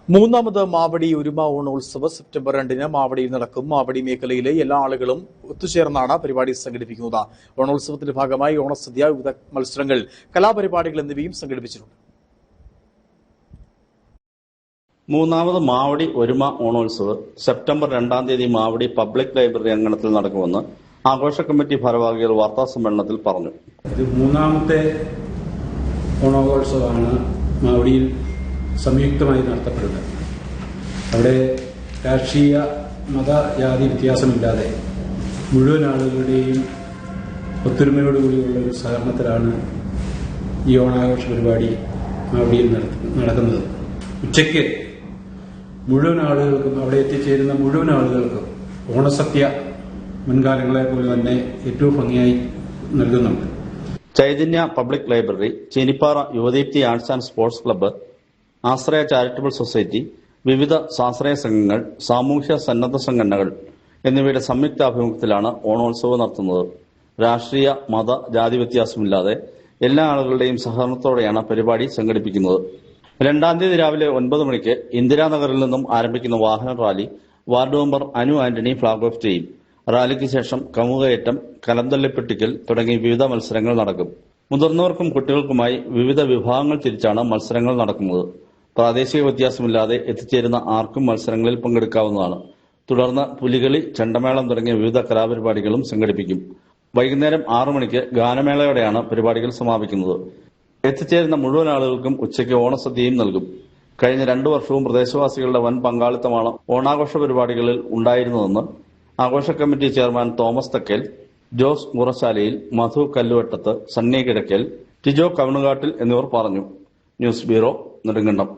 മൂന്നാമത് മാവടി ഒരുമ ഓണോത്സവം സെപ്റ്റംബർ 2-ന് മാവടിയിൽ നടക്കും. മാവടി മേഖലയിലെ എല്ലാ ആളുകളും ഒത്തുചേർന്നാണ് പരിപാടി സംഘടിപ്പിക്കുന്നത്. ഓണോത്സവത്തിന്റെ ഭാഗമായി ഓണസദ്യ, വിവിധ മത്സരങ്ങൾ, കലാപരിപാടികൾ എന്നിവയും സംഘടിപ്പിച്ചിട്ടുണ്ട്. മൂന്നാമത് മാവടി ഒരുമ ഓണോത്സവം സെപ്റ്റംബർ 2 മാവടി പബ്ലിക് ലൈബ്രറി അങ്കണത്തിൽ നടക്കുമെന്ന് ആഘോഷ കമ്മിറ്റി ഭാരവാഹികൾ വാർത്താസമ്മേളനത്തിൽ പറഞ്ഞു. ഇത് മൂന്നാമത്തെ ഓണോത്സവമാണ് മാവടിയിൽ സംയുക്തമായി നടത്തപ്പെടുന്നത്. അവിടെ രാഷ്ട്രീയ മത ജാതി വ്യത്യാസമില്ലാതെ മുഴുവൻ ആളുകളുടെയും ഒത്തൊരുമയോടുകൂടിയുള്ള ഒരു സഹകരണത്തിലാണ് ഈ ഓണാഘോഷ പരിപാടി മാവടിയിൽ നടക്കുന്നത്. ഉച്ചയ്ക്ക് മുഴുവൻ ആളുകൾക്കും, അവിടെ എത്തിച്ചേരുന്ന മുഴുവൻ ആളുകൾക്കും ഓണസദ്യ മുൻകാലങ്ങളെ പോലെ തന്നെ ഏറ്റവും ഭംഗിയായി നൽകുന്നുണ്ട്. Chaitanya public library, Chenippara Yuvadeepthi arts and sports club, Ashraya charitable society, വിവിധ സ്വാശ്രയ സംഘങ്ങൾ, സാമൂഹ്യ സന്നദ്ധ സംഘടനകൾ എന്നിവയുടെ സംയുക്താഭിമുഖ്യത്തിലാണ് ഓണോത്സവം നടത്തുന്നത്. രാഷ്ട്രീയ മത ജാതി വ്യത്യാസമില്ലാതെ എല്ലാ ആളുകളുടെയും സഹകരണത്തോടെയാണ് പരിപാടി സംഘടിപ്പിക്കുന്നത്. 2 രാവിലെ 9 മണിക്ക് ഇന്ദിരാനഗറിൽ നിന്നും ആരംഭിക്കുന്ന വാഹന rally ward member Anu Antony flag off ചെയ്യും. റാലിക്ക് ശേഷം കമുകയറ്റം, കലംതള്ളിപ്പെട്ടിക്കൽ തുടങ്ങി വിവിധ മത്സരങ്ങൾ നടക്കും. മുതിർന്നവർക്കും കുട്ടികൾക്കുമായി വിവിധ വിഭാഗങ്ങൾ തിരിച്ചാണ് മത്സരങ്ങൾ നടക്കുന്നത്. പ്രാദേശിക വ്യത്യാസമില്ലാതെ എത്തിച്ചേരുന്ന ആർക്കും മത്സരങ്ങളിൽ പങ്കെടുക്കാവുന്നതാണ്. തുടർന്ന് പുലികളി, ചെണ്ടമേളം തുടങ്ങിയ വിവിധ കലാപരിപാടികളും സംഘടിപ്പിക്കും. വൈകുന്നേരം 6 മണിക്ക് ഗാനമേളയോടെയാണ് പരിപാടികൾ സമാപിക്കുന്നത്. എത്തിച്ചേരുന്ന മുഴുവൻ ആളുകൾക്കും ഉച്ചയ്ക്ക് ഓണസദ്യയും നൽകും. കഴിഞ്ഞ 2 വർഷവും പ്രദേശവാസികളുടെ വൻ പങ്കാളിത്തമാണ് ഓണാഘോഷ പരിപാടികളിൽ ഉണ്ടായിരുന്നതെന്ന് ആഘോഷ committee chairman Thomas Thakkel, Jose മുറശാലയിൽ, മധു കല്ലുവട്ടത്ത്, സണ്ണി കിഴക്കൽ, ടിജോ കവണുകാട്ടിൽ എന്നിവർ പറഞ്ഞു. News bureau, Nedumkandam.